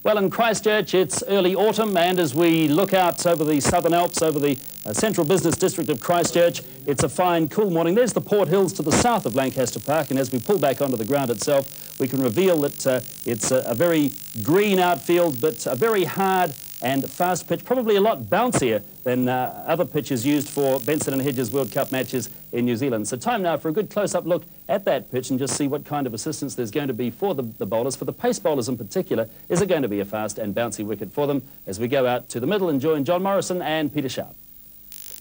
Well, in Christchurch, it's early autumn, and as we look out over the Southern Alps, over the central business district of Christchurch, it's a fine, cool morning. There's the Port Hills to the south of Lancaster Park, and as we pull back onto the ground itself, we can reveal that it's a very green outfield, but a very hard and fast pitch, probably a lot bouncier than other pitches used for Benson and Hedges World Cup matches in New Zealand. So time now for a good close-up look at that pitch and just see what kind of assistance there's going to be for the bowlers. For the pace bowlers in particular, is it going to be a fast and bouncy wicket for them as we go out to the middle and join John Morrison and Peter Sharp.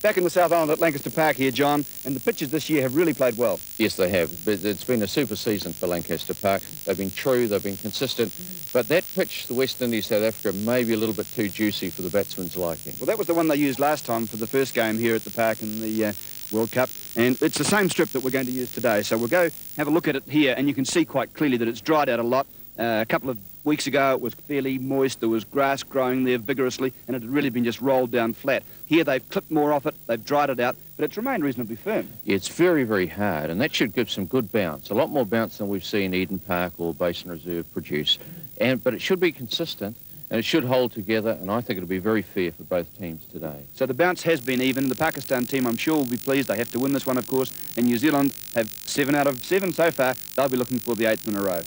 Back in the South Island at Lancaster Park here, John, and the pitches this year have really played well. Yes, they have. It's been a super season for Lancaster Park. They've been true, they've been consistent. But that pitch, the West Indies, South Africa, may be a little bit too juicy for the batsman's liking. Well, that was the one they used last time for the first game here at the park in the World Cup. And it's the same strip that we're going to use today. So we'll go have a look at it here, and you can see quite clearly that it's dried out a lot. A couple of weeks ago, it was fairly moist. There was grass growing there vigorously, and it had really been just rolled down flat. Here, they've clipped more off it, they've dried it out, but it's remained reasonably firm. Yeah, it's very, very hard, and that should give some good bounce. A lot more bounce than we've seen Eden Park or Basin Reserve produce. But it should be consistent, and it should hold together, and I think it'll be very fair for both teams today. So the bounce has been even. The Pakistan team, I'm sure, will be pleased. They have to win this one, of course. And New Zealand have 7 out of 7 so far. They'll be looking for the 8th in a row.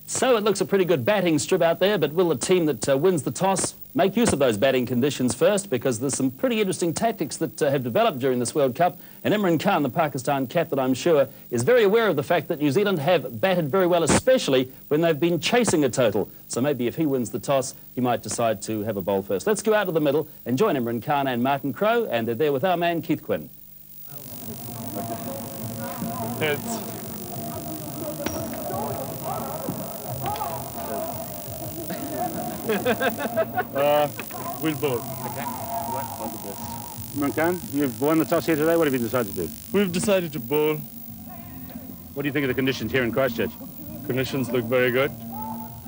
So it looks a pretty good batting strip out there, but will the team that wins the toss make use of those batting conditions first? Because there's some pretty interesting tactics that have developed during this World Cup, and Imran Khan, the Pakistan captain, I'm sure, is very aware of the fact that New Zealand have batted very well, especially when they've been chasing a total. So maybe if he wins the toss, he might decide to have a bowl first. Let's go out to the middle and join Imran Khan and Martin Crowe, and they're there with our man, Keith Quinn. Heads. We'll bowl. Okay. All the best. Imran Khan, you've won the toss here today. What have you decided to do? We've decided to bowl. What do you think of the conditions here in Christchurch? Conditions look very good.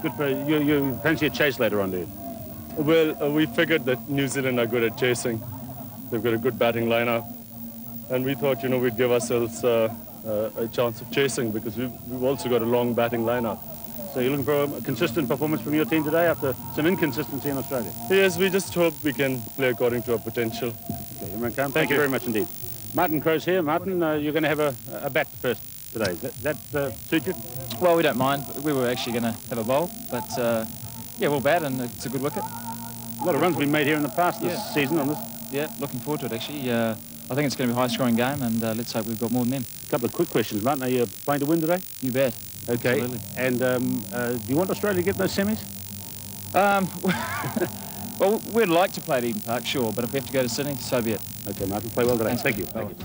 Good for you. Fancy a chase later on, do you? Well, we figured that New Zealand are good at chasing. They've got a good batting lineup, and we thought, we'd give ourselves a chance of chasing because we've also got a long batting lineup. So you're looking for a consistent performance from your team today after some inconsistency in Australia? Yes, we just hope we can play according to our potential. Okay, Imran Khan, thank you very much indeed. Martin Crowe's here. Martin, you're going to have a bat first today. That suit you? Well, we don't mind. We were actually going to have a bowl, but yeah, we'll bat, and it's a good wicket. A lot of runs been made here in the past this season on this. Yeah, looking forward to it, actually. I think it's going to be a high-scoring game, and let's hope we've got more than them. A couple of quick questions, Martin. Are you playing to win today? You bet. Okay. Absolutely. And do you want Australia to get those semis? Well, we'd like to play at Eden Park, sure, but if we have to go to Sydney, so be it. Okay, Martin, play well today. Thanks, Thank you. Thank you.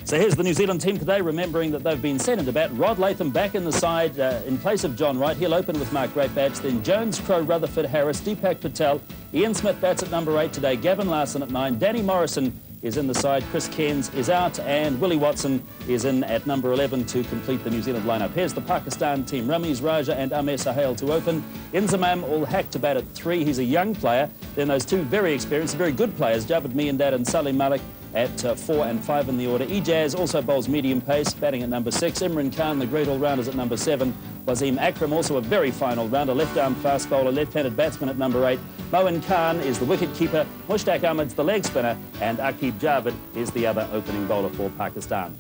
So here's the New Zealand team today, remembering that they've been sent into bat. Rod Latham back in the side in place of John Wright. He'll open with Mark Greatbatch, then Jones, Crowe, Rutherford, Harris, Deepak Patel, Ian Smith bats at number 8 today, Gavin Larson at 9, Danny Morrison is in the side, Chris Cairns is out, and Willie Watson is in at number 11 to complete the New Zealand lineup. Here's the Pakistan team, Ramiz Raja and Amer Sahel to open. Inzamam ul Haq to bat at 3, he's a young player. Then those two very experienced, very good players, Javed Miandad and Salim Malik at 4 and 5 in the order. Ijaz also bowls medium pace, batting at number 6. Imran Khan, the great all-rounders, at number 7. Wasim Akram, also a very fine all-rounder, left-arm fast bowler, left-handed batsman at number 8. Moin Khan is the wicket-keeper, Mushtaq Ahmed's the leg spinner, and Aqib Javed is the other opening bowler for Pakistan.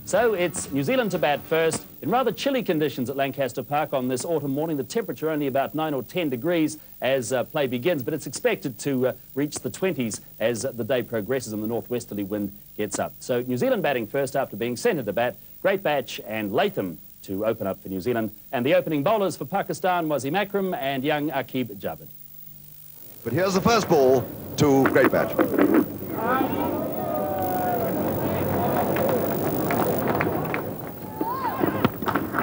So it's New Zealand to bat first in rather chilly conditions at Lancaster Park on this autumn morning. The temperature only about 9 or 10 degrees as play begins, but it's expected to reach the 20s as the day progresses and the northwesterly wind gets up. So New Zealand batting first after being sent into bat. Greatbatch and Latham to open up for New Zealand. And the opening bowlers for Pakistan, Wasim Akram and young Aqib Javed. But here's the first ball to Greatbatch.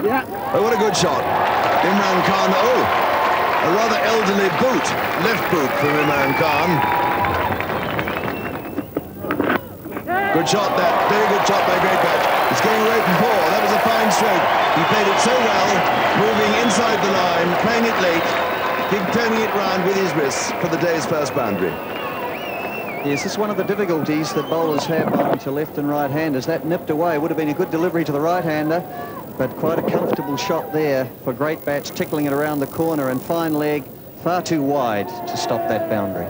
Yeah. Oh, what a good shot. Imran Khan, a rather elderly boot. Left boot from Imran Khan. Good shot, that. Very good shot by Greatbatch. It's going away from 4. That was a fine stroke. He played it so well, moving inside the line, playing it late, turning it round with his wrists for the day's first boundary. Yes, this is one of the difficulties that bowlers have bowling to left and right-handers. That nipped away would have been a good delivery to the right-hander, but quite a comfortable shot there for Greatbatch, tickling it around the corner, and fine leg, far too wide to stop that boundary.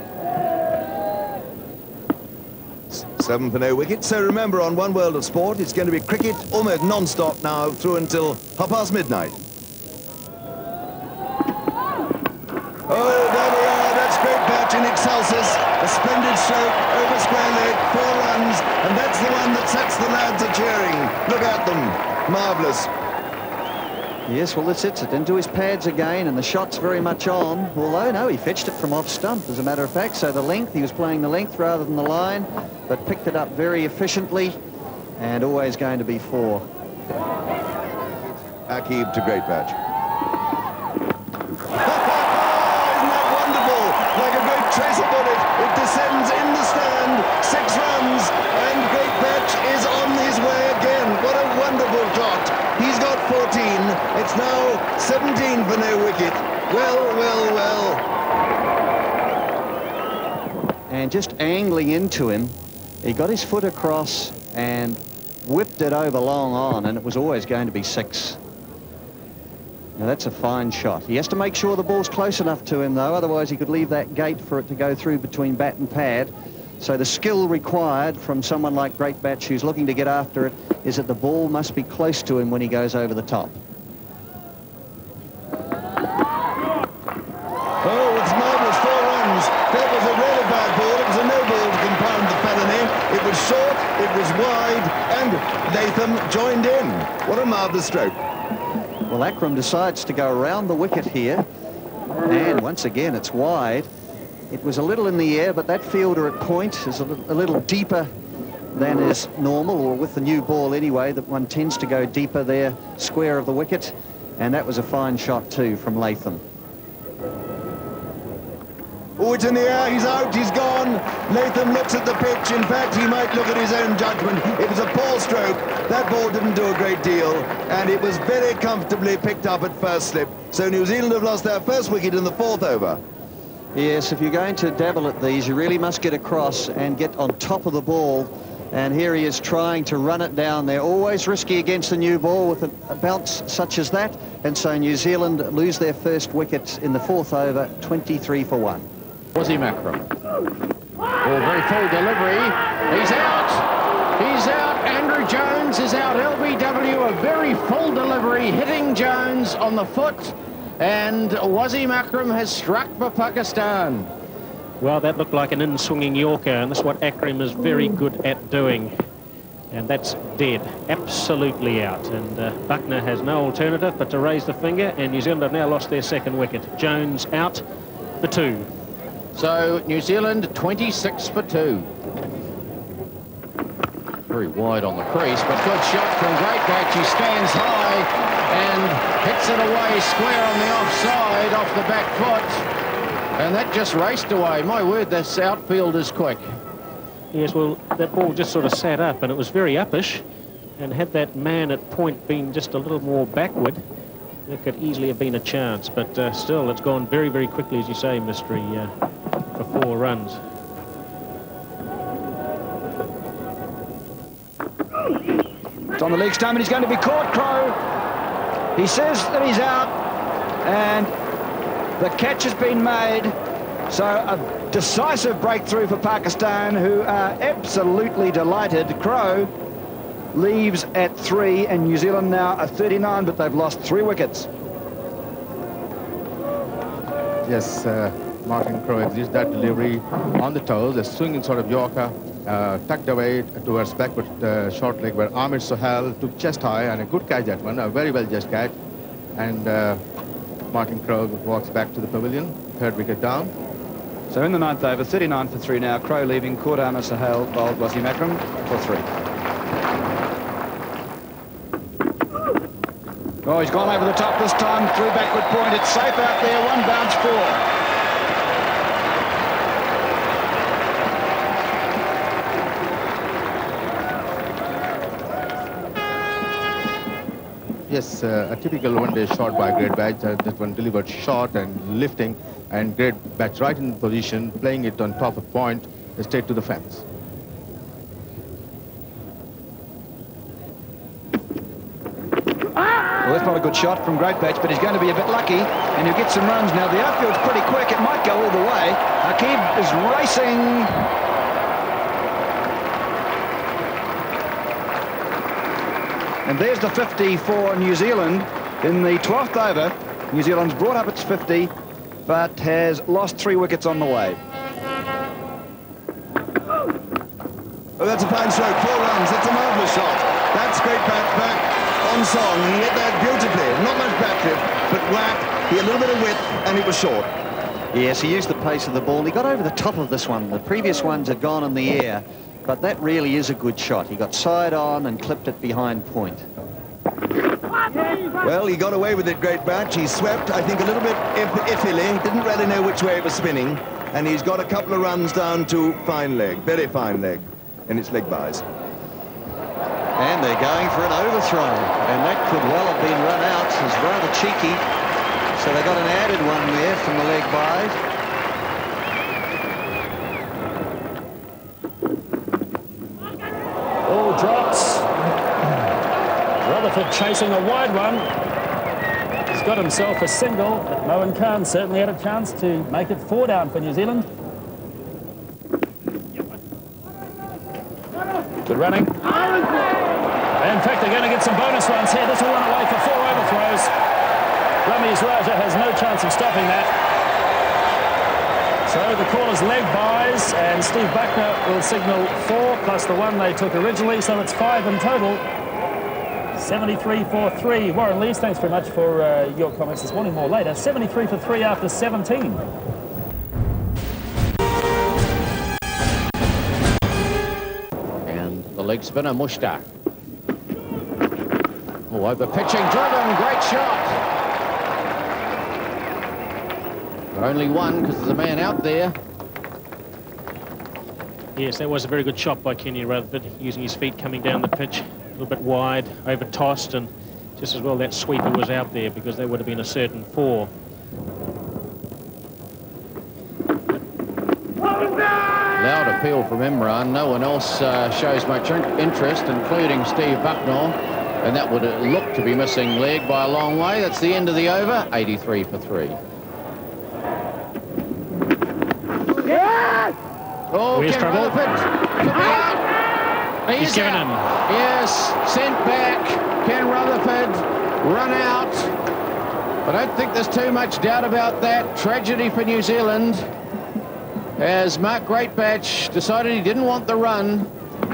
7 for no wicket. So remember, on One World of Sport, it's going to be cricket almost non-stop now through until midnight. Oh, there we are. That's great batch in Excelsis. A splendid stroke over square leg, 4 runs, and that's the one that sets the lads a-cheering. Look at them. Marvellous. Yes, well, that's it. Into his pads again, and the shot's very much on. Although, no, he fetched it from off stump, as a matter of fact. So the length, he was playing the length rather than the line, but picked it up very efficiently, and always going to be 4. Akib to great batch. Isn't that wonderful? Like a great tracer bullet, it descends in the stand. 6 runs, and great batch is on his way again. What a wonderful shot. He's got 14. It's now 17 for no wicket. Well, well, well. And just angling into him, he got his foot across and whipped it over long on, and it was always going to be 6. Now that's a fine shot. He has to make sure the ball's close enough to him, though, otherwise he could leave that gate for it to go through between bat and pad. So the skill required from someone like Great Batch, who's looking to get after it, is that the ball must be close to him when he goes over the top. Oh, it's marvellous. 4 runs. That was a really bad ball. It was a no ball to compound the felony. It was short, it was wide, and Latham joined in. What a marvellous stroke. Well, Akram decides to go around the wicket here, and once again it's wide. It was a little in the air, but that fielder at point is a little deeper than is normal, or with the new ball anyway, that one tends to go deeper there, square of the wicket, and that was a fine shot too from Latham. Oh, it's in the air, he's out, he's gone. Latham looks at the pitch. In fact, he might look at his own judgment. It was a poor stroke. That ball didn't do a great deal, and it was very comfortably picked up at first slip. So New Zealand have lost their first wicket in the 4th over. Yes, if you're going to dabble at these, you really must get across and get on top of the ball. And here he is trying to run it down. They're always risky against the new ball with a bounce such as that. And so New Zealand lose their first wicket in the 4th over, 23 for 1. Wasim Akram. Oh, very full delivery. He's out. He's out. Andrew Jones is out. LBW, a very full delivery, hitting Jones on the foot. And Wasim Akram has struck for Pakistan. Well, that looked like an in-swinging Yorker, and that's what Akram is very good at doing. And that's dead, absolutely out. And Buckner has no alternative but to raise the finger, and New Zealand have now lost their second wicket. Jones out for 2. So New Zealand 26 for 2. Very wide on the crease, but good shot from Great Batch. He stands high and hits it away square on the offside, off the back foot. And that just raced away. My word, this outfield is quick. Yes, well, that ball just sort of sat up, and it was very uppish. And had that man at point been just a little more backward, there could easily have been a chance. But still, it's gone very, very quickly, as you say, Mystery, for 4 runs. It's on the leg stump, and he's going to be caught, Crow. He says that he's out, and the catch has been made. So a decisive breakthrough for Pakistan, who are absolutely delighted. Crow leaves at 3, and New Zealand now are 39, but they've lost 3 wickets. Yes, Martin Crow executes that delivery on the toes, a swinging sort of Yorker, tucked away towards backward short leg, where Ahmed Sohail took chest high, and a good catch that one, a very well judged catch. And Martin Crow walks back to the pavilion, 3rd wicket down. So in the 9th over, 39 for 3 now. Crow leaving, caught Ahmed Sohail, bowled Wasim Akram for 3. Oh, he's gone over the top this time, through backward point. It's safe out there, 1 bounce 4. Yes, a typical one-day shot by Great Batch. That one delivered short and lifting, and Great Batch right in position, playing it on top of point, straight to the fence. Well, that's not a good shot from Great Batch, but he's going to be a bit lucky, and he'll get some runs. Now, the outfield's pretty quick, away. Akib is racing. And there's the 50 for New Zealand. In the 12th over, New Zealand's brought up its 50, but has lost 3 wickets on the way. Oh, that's a fine stroke, 4 runs. That's a marvellous shot. That's great back on song. He hit that beautifully. Not much back lift, but whack. He had a little bit of width, and it was short. Yes, he used the pace of the ball. He got over the top of this one. The previous ones had gone in the air, but that really is a good shot. He got side on and clipped it behind point. Well, he got away with it, great batch. He swept, I think, a little bit iffily. Didn't really know which way it was spinning. And he's got a couple of runs down to fine leg, very fine leg, in its leg byes. And they're going for an overthrow. And that could well have been run out. It's rather cheeky. So they got an added one there from the leg byes. All drops. Rutherford chasing a wide one. He's got himself a single, but Moen Khan certainly had a chance to make it 4 down for New Zealand. Good running. In fact, they're going to get some bonus runs here. This will run away for 4 overthrows. Ramesh Raja has no chance of stopping that. So the call is leg byes, and Steve Buckner will signal 4 plus the 1 they took originally, so it's 5 in total. 73 for 3. Warren Lees, thanks very much for your comments this morning. More later. 73 for 3 after 17. And the leg spinner, Mushtaq. Oh, over pitching, driven, great shot. But only one because there's a man out there. Yes, that was a very good shot by Kenny Rutherford, using his feet coming down the pitch. A little bit wide, over tossed, and just as well that sweeper was out there because that would have been a certain 4. Loud appeal from Imran. No one else shows much interest, including Steve Bucknell, and that would look to be missing leg by a long way. That's the end of the over. 83 for 3. Oh, Here's Ken trouble. Rutherford could be out. He's given him. Yes, sent back. Ken Rutherford run out. I don't think there's too much doubt about that. Tragedy for New Zealand, as Mark Greatbatch decided he didn't want the run.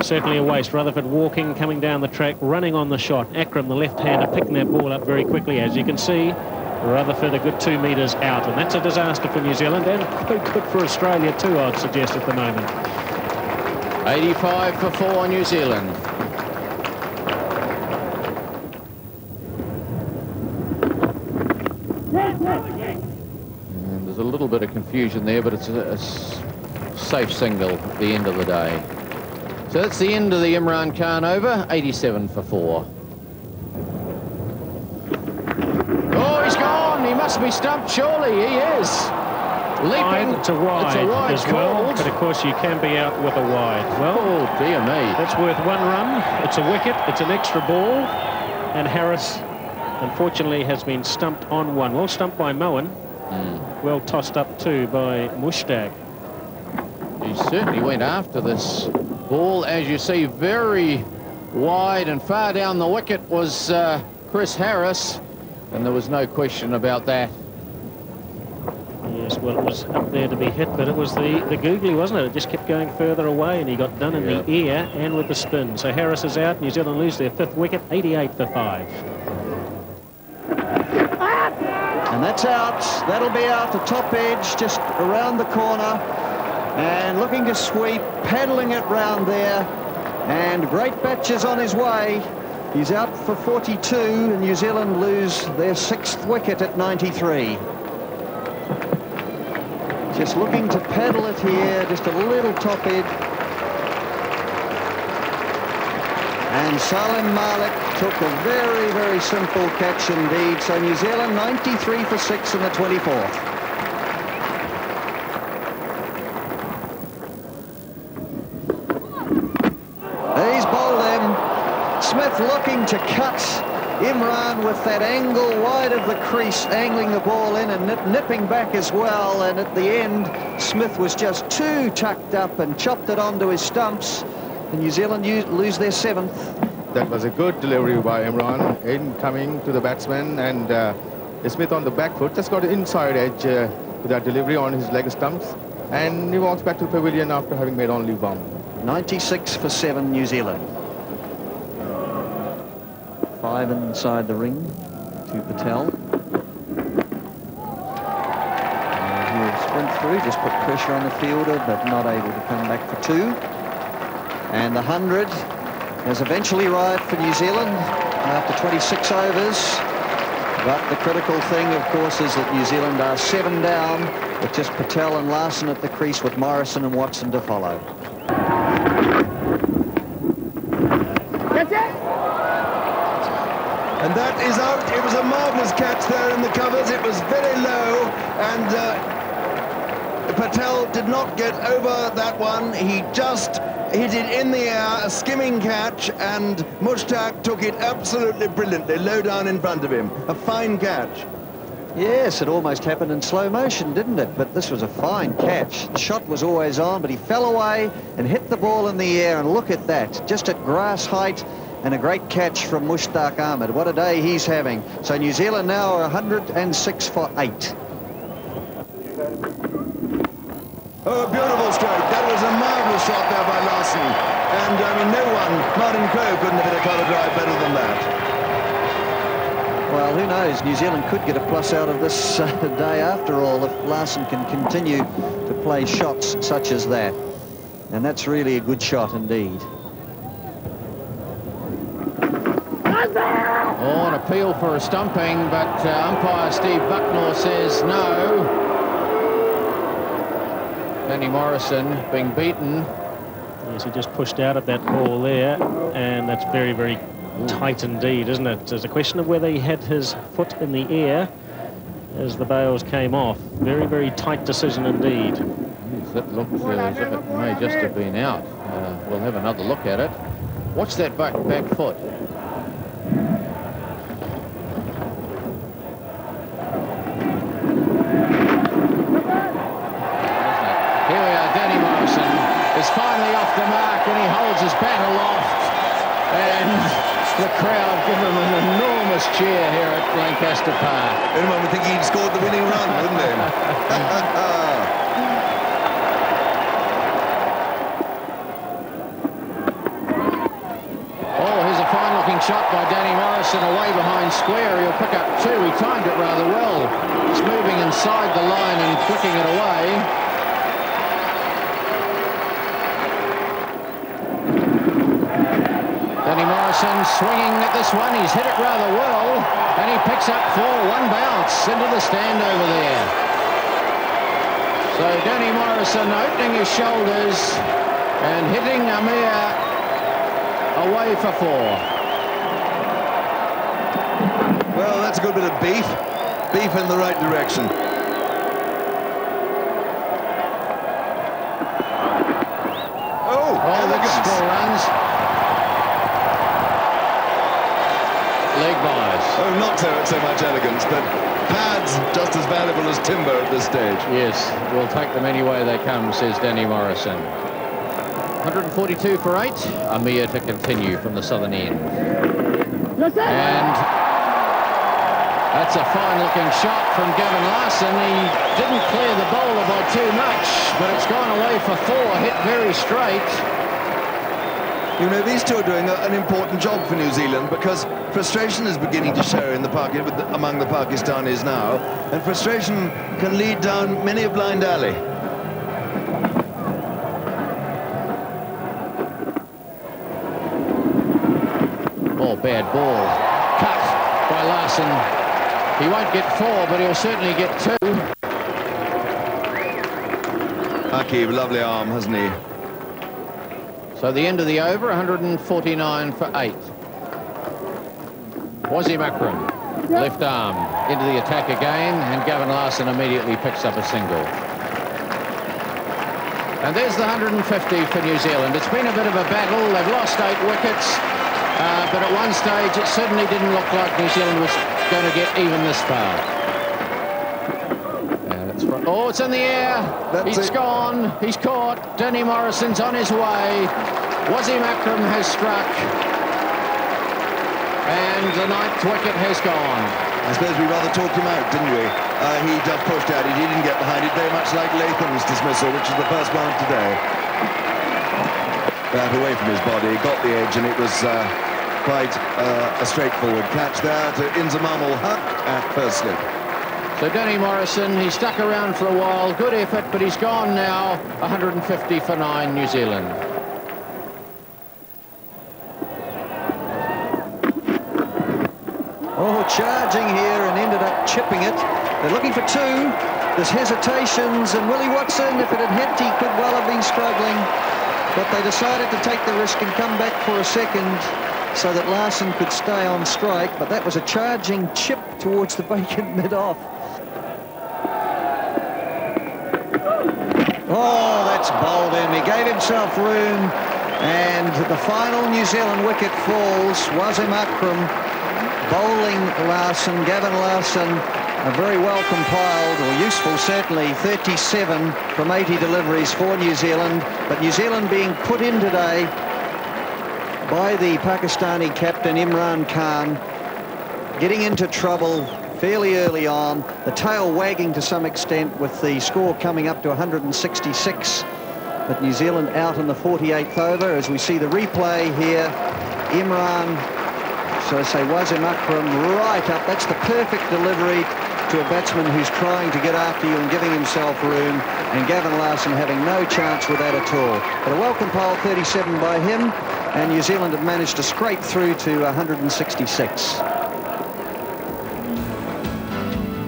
Certainly a waste. Rutherford walking, coming down the track, running on the shot. Akram, the left-hander, picking that ball up very quickly. As you can see, Rutherford a good 2 metres out, and that's a disaster for New Zealand, and quite good for Australia too, I'd suggest, at the moment. 85 for 4 New Zealand. And there's a little bit of confusion there, but it's a safe single at the end of the day. So that's the end of the Imran Khan over. 87 for 4. Oh, he's gone. He must be stumped, surely. He is. Leaping. It's a wide as well, called. but of course you can be out with a wide. Well, Oh, dear me. that's worth 1 run. It's a wicket. It's an extra ball. And Harris, unfortunately, has been stumped on 1. Well stumped by Moen. Well tossed up too by Mushtaq. He certainly went after this ball. As you see, very wide and far down the wicket was Chris Harris. And there was no question about that. Yes, well, it was up there to be hit, but it was the googly, wasn't it? It just kept going further away, and he got done in the air and with the spin. So Harris is out. New Zealand lose their 5th wicket, 88 for 5. And that's out. That'll be out the top edge, just around the corner. And looking to sweep, paddling it round there. And Greatbatch is on his way. He's out for 42, and New Zealand lose their 6th wicket at 93. Just looking to paddle it here, just a little top edge. And Salim Malik took a very, very simple catch indeed. So New Zealand 93 for 6 in the 24th. He's bowled him. Smith looking to cut Imran with that angle wide of the crease, angling the ball in and nipping back as well. And at the end, Smith was just too tucked up and chopped it onto his stumps. And New Zealand lose their 7th. That was a good delivery by Imran, in coming to the batsman, and Smith on the back foot just got an inside edge to that delivery on his leg stumps, and he walks back to the pavilion after having made only one. 96 for 7 New Zealand. 5 inside the ring to Patel. He'll sprint through, just put pressure on the fielder, but not able to come back for 2. And the 100 has eventually arrived for New Zealand after 26 overs. But the critical thing, of course, is that New Zealand are 7 down with just Patel and Larson at the crease with Morrison and Watson to follow. And that is out. It was a marvellous catch there in the covers. It was very low, and Patel did not get over that one. He just hit it in the air, a skimming catch, and Mushtaq took it absolutely brilliantly, low down in front of him. A fine catch. Yes, it almost happened in slow motion, didn't it? But this was a fine catch. The shot was always on, but he fell away and hit the ball in the air, and look at that, just at grass height, and a great catch from Mushtaq Ahmed. What a day he's having. So New Zealand now are 106 for 8. Oh, a beautiful stroke. That was a marvellous shot there by Larson. And, I mean, no one, Martin Crowe, couldn't have hit a cover drive better than that. Well, who knows? New Zealand could get a plus out of this day after all if Larson can continue to play shots such as that. And that's really a good shot indeed. Oh, an appeal for a stumping, but umpire Steve Bucknor says no. Danny Morrison being beaten. Yes, he just pushed out at that ball there, and that's very, very tight indeed, isn't it? There's a question of whether he had his foot in the air as the bails came off. Very, very tight decision indeed. Yes, that looks as if it may just have been out. We'll have another look at it. Watch that back foot. Is finally off the mark, and he holds his bat aloft, and the crowd give him an enormous cheer here at Lancaster Park. Anyone would think he'd scored the winning run, wouldn't they? Oh, here's a fine-looking shot by Danny Morrison away behind square. He'll pick up 2. He timed it rather well. It's moving inside the line and flicking it away. Danny Morrison swinging at this one. He's hit it rather well, and he picks up 4. 1 bounce into the stand over there. So Danny Morrison opening his shoulders and hitting Amir away for 4. Well, that's a good bit of beef. Beef in the right direction. Oh, that's 4 runs. Leg buys. Oh, not so much elegance, but pads just as valuable as timber at this stage. Yes, we'll take them any way they come, says Danny Morrison. 142 for 8. Amir to continue from the southern end. And that's a fine-looking shot from Gavin Larson. He didn't clear the bowler by too much, but it's gone away for 4. Hit very straight. You know, these two are doing an important job for New Zealand because frustration is beginning to show in the among the Pakistanis now, and frustration can lead down many a blind alley. Oh, bad ball. Cut by Larson. He won't get 4, but he'll certainly get 2. Aqib, lovely arm, hasn't he? So the end of the over, 149 for 8. Wasim Akram, left arm, into the attack again, and Gavin Larson immediately picks up a single. And there's the 150 for New Zealand. It's been a bit of a battle. They've lost 8 wickets. but at one stage it certainly didn't look like New Zealand was going to get even this far. Oh, it's in the air. He's gone. He's caught. Denny Morrison's on his way. Wasim Akram has struck. And the 9th wicket has gone. I suppose we rather talked him out, didn't we? He just pushed out. He didn't get behind it, very much like Latham's dismissal, which is the first one today. Bat away from his body, got the edge, and it was quite a straightforward catch there to Inzamam-ul Haq at first slip. So Denny Morrison, he stuck around for a while. Good effort, but he's gone now. 150 for 9, New Zealand. Oh, charging here and ended up chipping it. They're looking for 2. There's hesitations, and Willie Watson, if it had hit, he could well have been struggling. But they decided to take the risk and come back for a second so that Larson could stay on strike. But that was a charging chip towards the vacant mid-off. Oh, that's bowled in. He gave himself room, and the final New Zealand wicket falls. Wasim Akram bowling Larson, Gavin Larson, a very well compiled, or useful certainly, 37 from 80 deliveries for New Zealand. But New Zealand being put in today by the Pakistani captain Imran Khan, getting into trouble fairly early on, the tail wagging to some extent with the score coming up to 166. But New Zealand out in the 48th over as we see the replay here. Imran, so I say Wasim Akram right up. That's the perfect delivery to a batsman who's trying to get after you and giving himself room, and Gavin Larson having no chance with that at all. But a well-compiled 37 by him, and New Zealand have managed to scrape through to 166.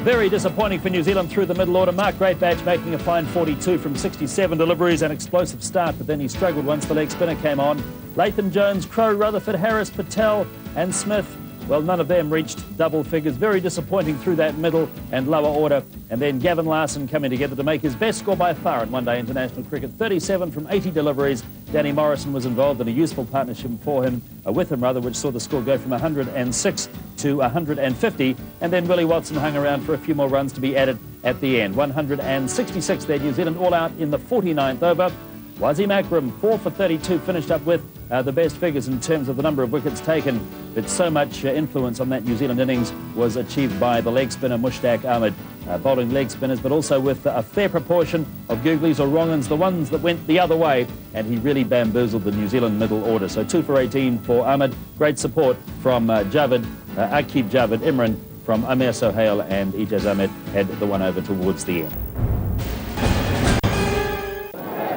Very disappointing for New Zealand through the middle order. Mark Greatbatch making a fine 42 from 67 deliveries, an explosive start, but then he struggled once the leg spinner came on. Latham, Jones, Crowe, Rutherford, Harris, Patel and Smith, well, none of them reached double figures. Very disappointing through that middle and lower order. And then Gavin Larson coming together to make his best score by far in one-day international cricket. 37 from 80 deliveries. Danny Morrison was involved in a useful partnership with him, which saw the score go from 106 to 150. And then Willie Watson hung around for a few more runs to be added at the end. 166 there, New Zealand all out in the 49th over. Wasim Akram, 4 for 32, finished up with the best figures in terms of the number of wickets taken. But so much influence on that New Zealand innings was achieved by the leg spinner Mushtaq Ahmed, bowling leg spinners, but also with a fair proportion of googlies or wrong-uns, the ones that went the other way, and he really bamboozled the New Zealand middle order. So 2 for 18 for Ahmed. Great support from Javed, Aqib Javed, Imran from Amir Sohail, and Ijaz Ahmed had the one over towards the end.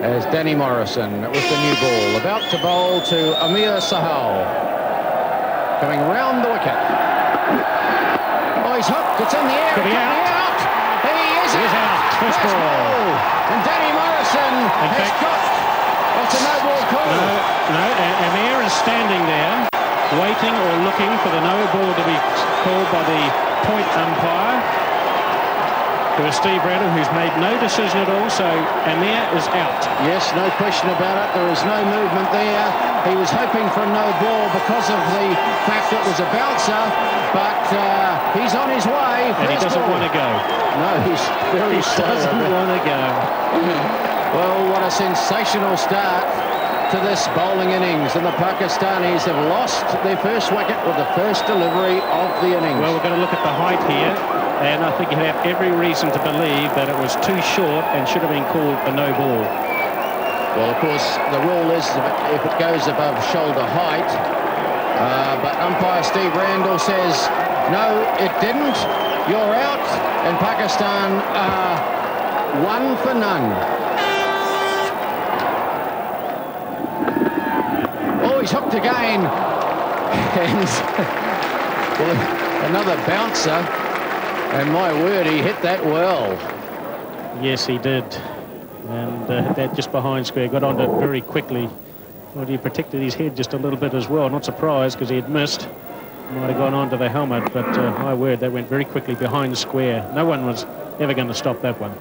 As Danny Morrison with the new ball, about to bowl to Amir Sohail. Coming round the wicket. Oh, he's hooked. It's in the air. Could be out. He is out. First ball. And Danny Morrison has got... That's a no ball call. No, Amir is standing there, waiting or looking for the no ball to be called by the point umpire. There was Steve Randall, who's made no decision at all, so Amir is out. Yes, no question about it. There is no movement there. He was hoping for a no ball because of the fact it was a bouncer, but he's on his way. And he doesn't want to go. No, he's very slow. He doesn't want to go. Well, what a sensational start to this bowling innings, and the Pakistanis have lost their first wicket with the first delivery of the innings. Well, we're going to look at the height here, and I think you have every reason to believe that it was too short and should have been called a no ball. Well, of course, the rule is if it goes above shoulder height, but umpire Steve Randall says, no, it didn't. You're out, and Pakistan are 1 for none. Oh, he's hooked again. And well, another bouncer. And my word, he hit that well. Yes, he did. And that just behind square, got onto it very quickly. Well, he protected his head just a little bit as well. Not surprised because he had missed. Might have gone onto the helmet, but my word, that went very quickly behind square. No one was ever going to stop that one.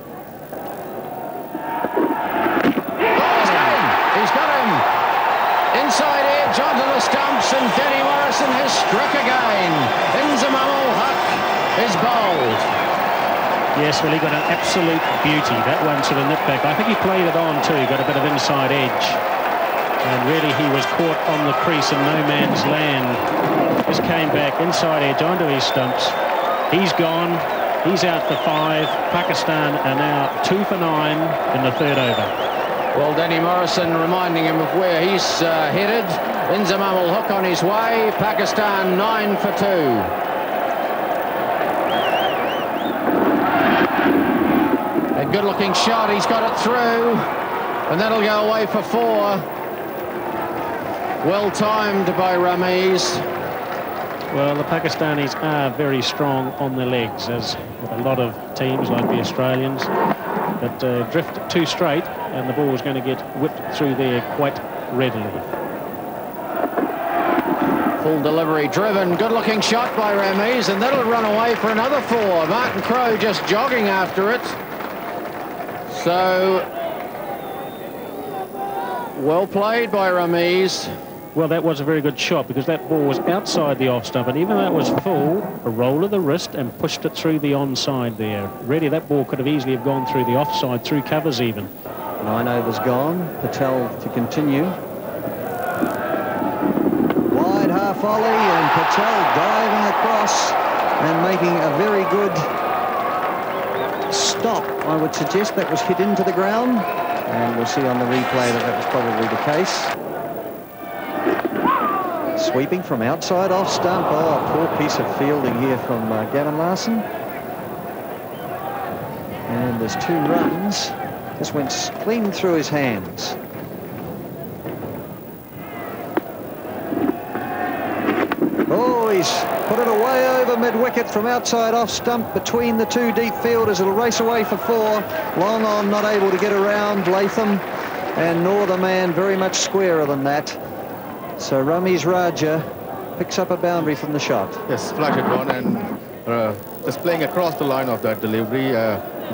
Oh, he's got him! Inside edge onto the stumps, and Danny Larson has struck again. Inzamam Huck is bowled. Yes, well, he got an absolute beauty. That one sort of nipped back. I think he played it on too, got a bit of inside edge. And really he was caught on the crease in no man's land. Just came back inside edge onto his stumps. He's gone. He's out for 5. Pakistan are now 2 for 9 in the 3rd over. Well, Danny Morrison reminding him of where he's headed. Inzamam ul Haq on his way. Pakistan 9 for 2. A good-looking shot. He's got it through. And that'll go away for 4. Well timed by Ramiz. Well, the Pakistanis are very strong on their legs, as with a lot of teams like the Australians. But drift too straight, and the ball was going to get whipped through there quite readily. Full delivery driven, good-looking shot by Ramiz, and that'll run away for another 4. Martin Crowe just jogging after it. So, well played by Ramiz. Well, that was a very good shot because that ball was outside the off stump, and even though it was full, a roll of the wrist and pushed it through the onside there. Really, that ball could have easily have gone through the offside, through covers even. 9 overs gone. Patel to continue. Wide half volley, and Patel diving across and making a very good stop. I would suggest that was hit into the ground, and we'll see on the replay that that was probably the case. Sweeping from outside off stump. Oh, poor piece of fielding here from Gavin Larson. And there's 2 runs. Just went clean through his hands. Oh, he's put it away over mid-wicket from outside off stump between the 2 deep fielders. It'll race away for 4. Long on, not able to get around Latham, and nor the man very much squarer than that. So Ramiz Raja picks up a boundary from the shot. Yes, flatted one, and just playing across the line of that delivery.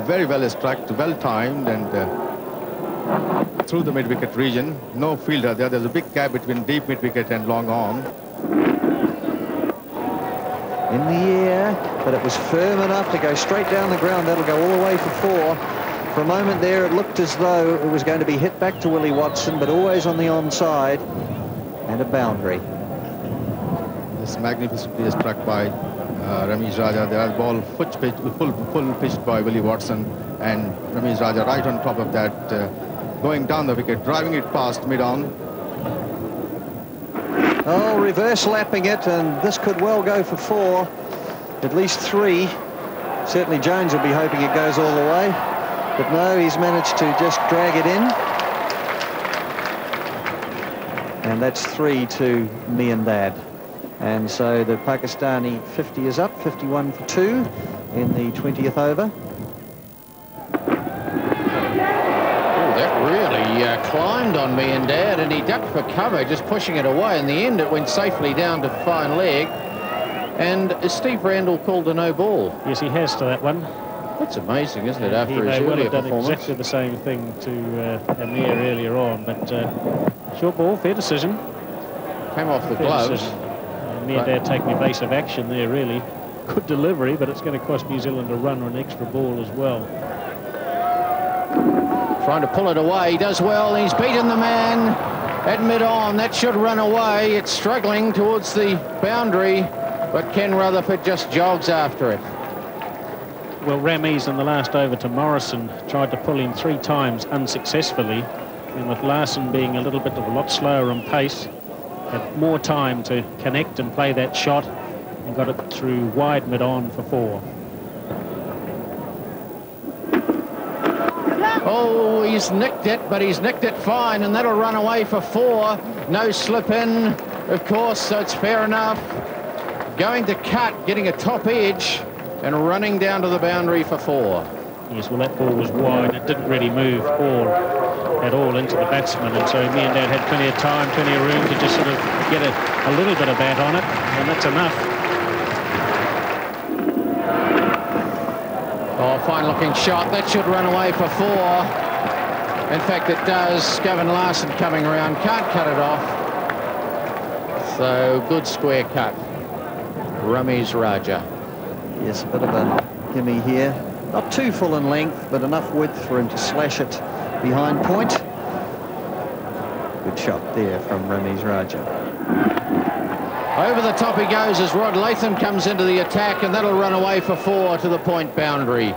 Very well struck, well timed, and through the mid-wicket region. No fielder there. There's a big gap between deep mid-wicket and long on. In the air, but it was firm enough to go straight down the ground. That'll go all the way for 4. For a moment there, it looked as though it was going to be hit back to Willie Watson, but always on the onside. And a boundary. This magnificently struck by Ramiz Raja. The ball full pitched by Willie Watson, and Ramiz Raja right on top of that, going down the wicket, driving it past mid-on. Oh, reverse lapping it, and this could well go for 4, at least 3. Certainly Jones will be hoping it goes all the way, but no, he's managed to just drag it in. And that's 3 to Miandad. And so the Pakistani 50 is up, 51 for 2 in the 20th over. Oh, that really climbed on Miandad, and he ducked for cover, just pushing it away. In the end, it went safely down to fine leg. And Steve Randall called a no ball. Yes, he has to that one. That's amazing, isn't it, after his earlier earlier done performance? exactly the same thing to Amir earlier on, but short ball, fair decision. Came off the gloves. Miandad taking evasive action there, really. Good delivery, but it's going to cost New Zealand a run or an extra ball as well. Trying to pull it away. He does well. He's beaten the man at mid-on. That should run away. It's struggling towards the boundary, but Ken Rutherford just jogs after it. Well, Ramiz in the last over to Morrison tried to pull him 3 times unsuccessfully, and with Larson being a little bit of a lot slower on pace, had more time to connect and play that shot, and got it through wide mid-on for 4. Oh, he's nicked it, but he's nicked it fine, and that'll run away for 4. No slip in, of course, so it's fair enough. Going to cut, getting a top edge, and running down to the boundary for 4. Yes, well, that ball was wide. It didn't really move at all into the batsman, and so Miandad had plenty of time, plenty of room to just sort of get a little bit of bat on it, and that's enough. Oh, fine-looking shot. That should run away for 4. In fact, it does. Gavin Larson coming around. Can't cut it off. So good square cut. Ramiz Raja. Yes, a bit of a gimme here. Not too full in length, but enough width for him to slash it behind point. Good shot there from Ramiz Raja. Over the top he goes as Rod Latham comes into the attack, and that'll run away for 4 to the point boundary.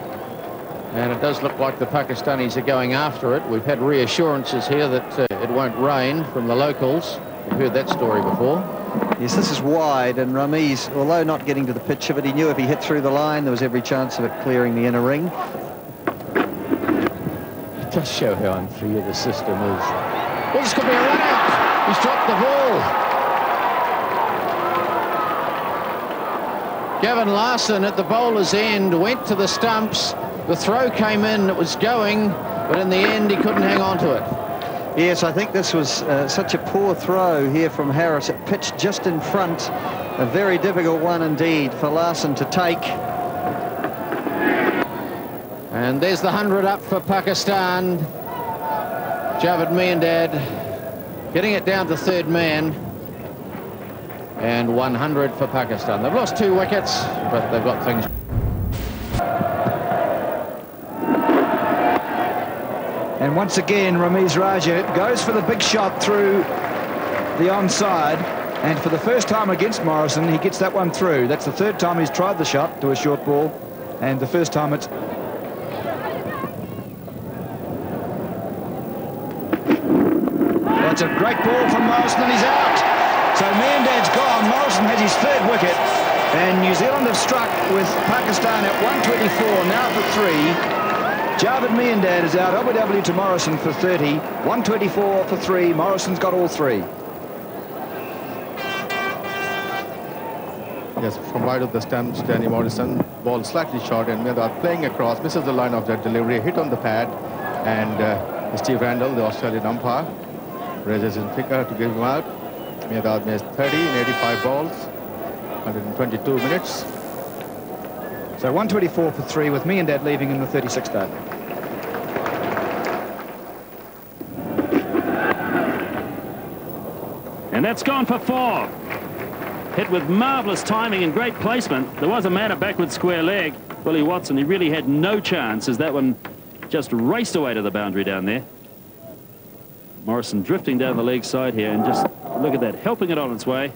And it does look like the Pakistanis are going after it. We've had reassurances here that it won't rain from the locals. We've heard that story before. Yes, this is wide, and Ramiz, although not getting to the pitch of it, he knew if he hit through the line, there was every chance of it clearing the inner ring. It does show how unfair the system is. Well, this could be a run out. He's dropped the ball. Gavin Larson at the bowler's end went to the stumps. The throw came in, it was going, but in the end he couldn't hang on to it. Yes, I think this was such a poor throw here from Harris. It pitched just in front. A very difficult one indeed for Larson to take. And there's the 100 up for Pakistan. Javed Miandad getting it down to third man. And 100 for Pakistan. They've lost 2 wickets, but they've got things. And once again, Ramiz Raja goes for the big shot through the onside. And for the first time against Morrison, he gets that one through. That's the 3rd time he's tried the shot to a short ball. And the first time it's... That's a great ball from Morrison, and he's out. So Miandad's gone. Morrison has his 3rd wicket. And New Zealand have struck with Pakistan at 124, now for 3. Javed Miandad is out. OBW to Morrison for 30. 124 for 3. Morrison's got all 3. Yes, from wide of the stumps, Danny Morrison, ball slightly short, and Miandad playing across, misses the line of that delivery, hit on the pad, and Steve Randall, the Australian umpire, raises his finger to give him out. Miandad missed 30 in 85 balls, 122 minutes. So 124 for 3 with Miandad leaving in the 36th over. And that's gone for 4. Hit with marvellous timing and great placement. There was a man at backward square leg, Willie Watson. He really had no chance as that one just raced away to the boundary down there. Morrison drifting down the leg side here, and just look at that, helping it on its way.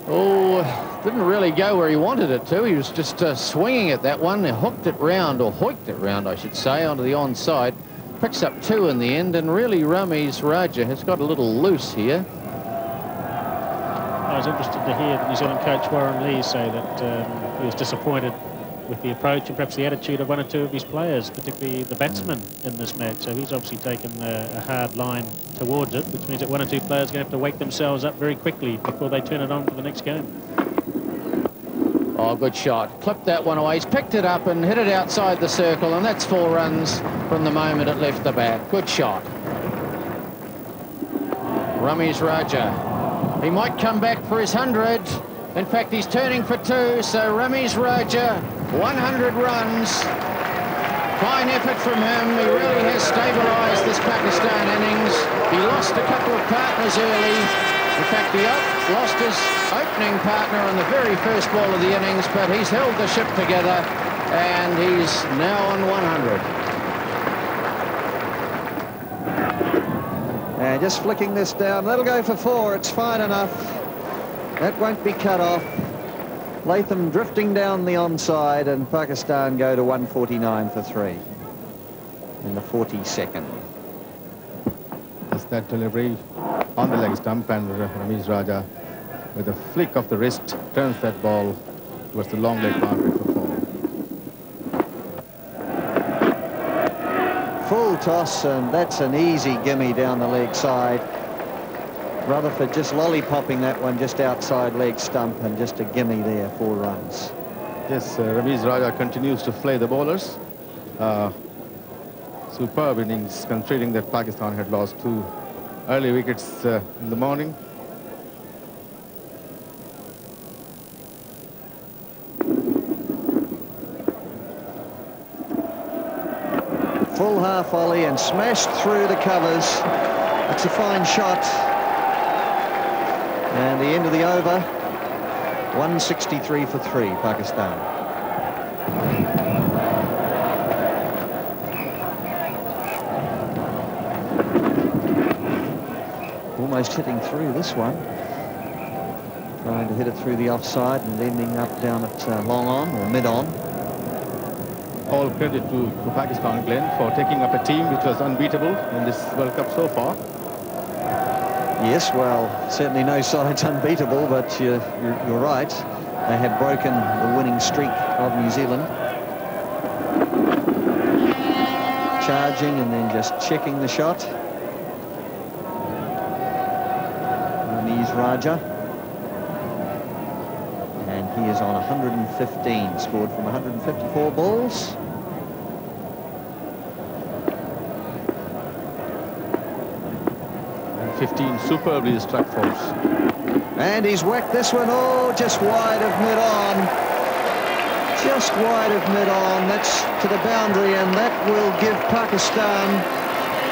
Oh, didn't really go where he wanted it to. He was just swinging at that one. He hooked it round, or hoiked it round, I should say, onto the onside. Picks up 2 in the end, and really Ramiz Raja has got a little loose here. I was interested to hear the New Zealand coach Warren Lee say that he was disappointed with the approach and perhaps the attitude of 1 or 2 of his players, particularly the batsmen in this match. So he's obviously taken a hard line towards it, which means that 1 or 2 players are going to have to wake themselves up very quickly before they turn it on for the next game. Oh, good shot. Clipped that one away. He's picked it up and hit it outside the circle, and that's 4 runs from the moment it left the bat. Good shot. Ramiz Raja. He might come back for his 100. In fact, he's turning for 2, so Ramiz Raja, 100 runs. Fine effort from him. He really has stabilised this Pakistan innings. He lost a couple of partners early. In fact, he lost his opening partner on the very first ball of the innings, but he's held the ship together, and he's now on 100. And just flicking this down, that'll go for 4. It's fine enough. That won't be cut off. Latham drifting down the onside, and Pakistan go to 149 for 3 in the 42nd. That's that delivery on the leg stump, and Ramiz Raja, with a flick of the wrist, turns that ball towards the long leg boundary for 4. Full toss, and that's an easy gimme down the leg side. Rutherford just lollipopping that one just outside leg stump, and just a gimme there, 4 runs. Yes, Ramiz Raja continues to flay the bowlers. Superb innings, considering that Pakistan had lost 2 early wickets in the morning. full half volley and smashed through the covers. It's a fine shot. And the end of the over, 163 for 3, Pakistan. Almost hitting through this one. Trying to hit it through the offside and ending up down at long on or mid on. All credit to Pakistan, Glenn, for taking up a team which was unbeatable in this World Cup so far. Yes, well, certainly no side's unbeatable, but you're right. They have broken the winning streak of New Zealand. Charging and then just checking the shot. Ramiz Raja. And he is on 115, scored from 154 balls. And 15 superbly struck force. And he's whacked this one, oh, just wide of mid-on. Just wide of mid-on. That's to the boundary, and that will give Pakistan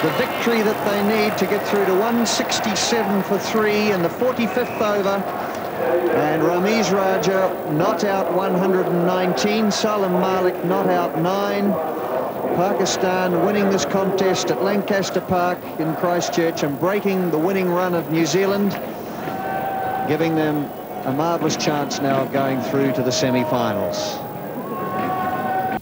the victory that they need to get through to 167 for 3 in the 45th over. And Ramiz Raja not out 119, Salim Malik not out 9. Pakistan winning this contest at Lancaster Park in Christchurch and breaking the winning run of New Zealand, giving them a marvellous chance now of going through to the semi-finals.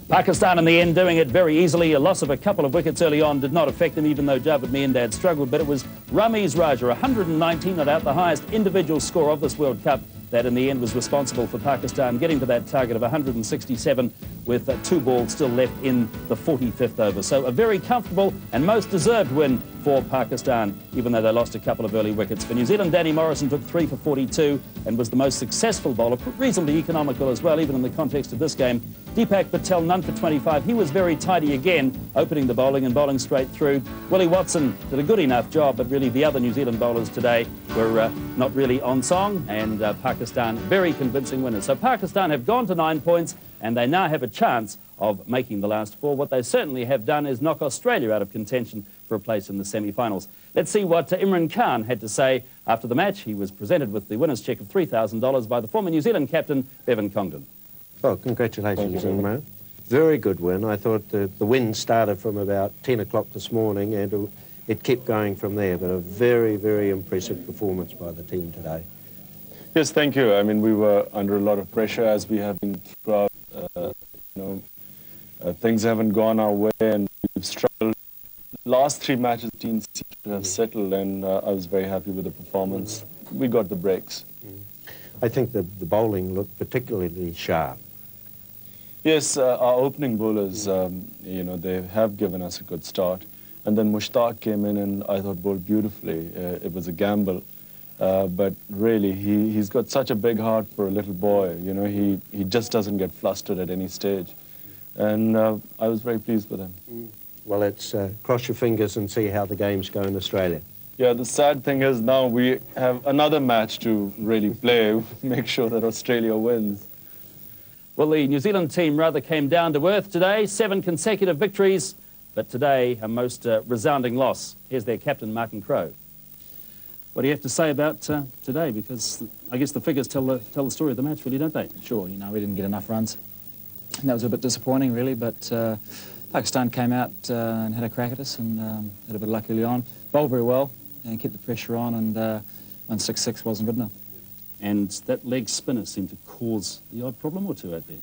Pakistan in the end doing it very easily. A loss of a couple of wickets early on did not affect them, even though Javed Miandad struggled. But it was Ramiz Raja, 119, not out, the highest individual score of this World Cup, that in the end was responsible for Pakistan getting to that target of 167 with 2 balls still left in the 45th over. So a very comfortable and most deserved win for Pakistan, even though they lost a couple of early wickets. For New Zealand, Danny Morrison took 3 for 42 and was the most successful bowler, reasonably economical as well, even in the context of this game. Deepak Patel, none for 25. He was very tidy again, opening the bowling and bowling straight through. Willie Watson did a good enough job, but really the other New Zealand bowlers today were not really on song, and Pakistan very convincing winners. So Pakistan have gone to 9 points, and they now have a chance of making the last 4. What they certainly have done is knock Australia out of contention for a place in the semi-finals. Let's see what Imran Khan had to say after the match. He was presented with the winner's cheque of $3,000 by the former New Zealand captain, Bevan Congdon. Oh, congratulations, Imran. Very good win. I thought the wind started from about 10 o'clock this morning and it kept going from there, but a very, very impressive performance by the team today. Yes, thank you. I mean, we were under a lot of pressure as we have been throughout. Things haven't gone our way and we've struggled. Last 3 matches, the team seemed to have settled, and I was very happy with the performance. We got the breaks. I think the bowling looked particularly sharp. Yes, our opening bowlers, they have given us a good start. And then Mushtaq came in and I thought bowled beautifully. It was a gamble. But really, he's got such a big heart for a little boy. You know, he just doesn't get flustered at any stage. And I was very pleased with him. Well, let's cross your fingers and see how the games go in Australia. Yeah, the sad thing is now we have another match to really play, make sure that Australia wins. Well, the New Zealand team rather came down to earth today. 7 consecutive victories, but today a most resounding loss. Here's their captain, Martin Crowe. What do you have to say about today? Because I guess the figures tell the story of the match, really, don't they? Sure, we didn't get enough runs. And that was a bit disappointing, really, but Pakistan came out and had a crack at us and had a bit of luck early on. Bowled very well and kept the pressure on, and 166 wasn't good enough. And that leg spinner seemed to cause the odd problem or two out there.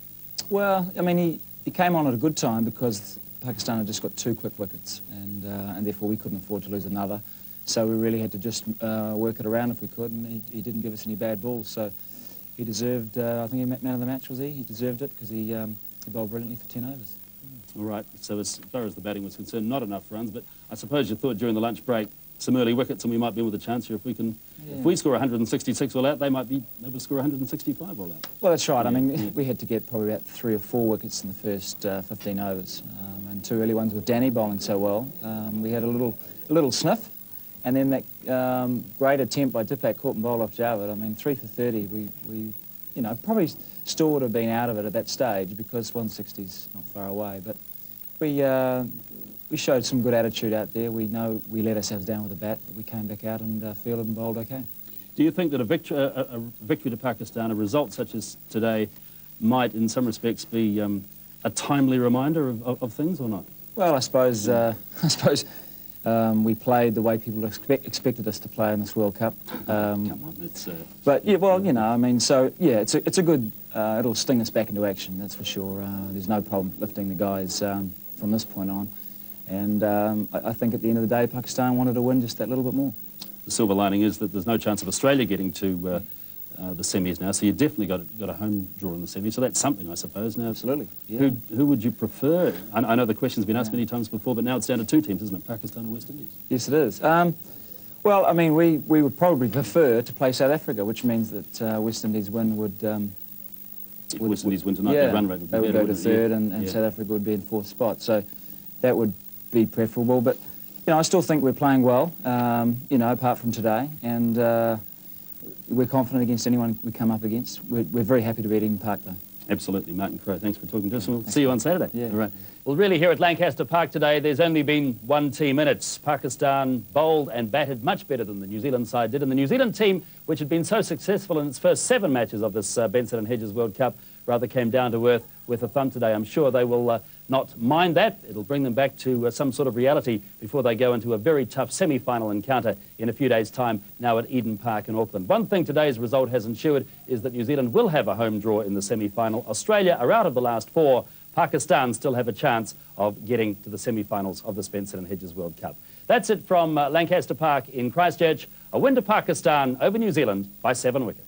Well, I mean, he came on at a good time because Pakistan had just got 2 quick wickets, and therefore we couldn't afford to lose another. So we really had to just work it around if we could, and he didn't give us any bad balls. So he deserved, I think he man of the match, was he? He deserved it because he bowled brilliantly for 10 overs. All right, so as far as the batting was concerned, not enough runs, but I suppose you thought during the lunch break some early wickets and we might be with a chance here. If we score 166 all out, they might be able to score 165 all out. Well, that's right. I mean, we had to get probably about 3 or 4 wickets in the first 15 overs, and 2 early ones with Danny bowling so well. We had a little sniff, and then that great attempt by Deepak caught and bowled off Javed. I mean, 3 for 30. We probably still would have been out of it at that stage because 160's not far away. But we we showed some good attitude out there. We know we let ourselves down with the bat, but we came back out and fielded and bowled okay. Do you think that a victory to Pakistan, a result such as today, might in some respects be a timely reminder of things or not? Well, I suppose we played the way people expected us to play in this World Cup. Come on, it's... But yeah, well, you know, I mean, so yeah, it's a good. It'll sting us back into action, that's for sure. There's no problem lifting the guys from this point on, and I think at the end of the day, Pakistan wanted to win just that little bit more. The silver lining is that there's no chance of Australia getting to the semis now, so you definitely got a home draw in the semis, so that's something, I suppose. Now, absolutely. Yeah. Who would you prefer? I know the question's been asked many times before, but now it's down to two teams, isn't it? Pakistan or West Indies? Yes, it is. Well, I mean, we would probably prefer to play South Africa, which means that West Indies win would... West Indies win tonight, yeah, the run rate would be they would better, go to third, and South Africa would be in fourth spot. So that would be preferable. But you know, I still think we're playing well. You know, apart from today, and we're confident against anyone we come up against. We're very happy to be at Eden Park, though. Absolutely, Martin Crowe. Thanks for talking to us. We'll see you on Saturday. Yeah. All right. Well, really, here at Lancaster Park today, there's only been one team in it. Pakistan bowled and batted much better than the New Zealand side did, and the New Zealand team, which had been so successful in its first 7 matches of this Benson and Hedges World Cup, rather came down to earth with a thump today. I'm sure they will not mind that. It'll bring them back to some sort of reality before they go into a very tough semi-final encounter in a few days' time now at Eden Park in Auckland. One thing today's result has ensured is that New Zealand will have a home draw in the semi-final. Australia are out of the last 4. Pakistan still have a chance of getting to the semi-finals of the Benson and Hedges World Cup. That's it from Lancaster Park in Christchurch. A win to Pakistan over New Zealand by 7 wickets.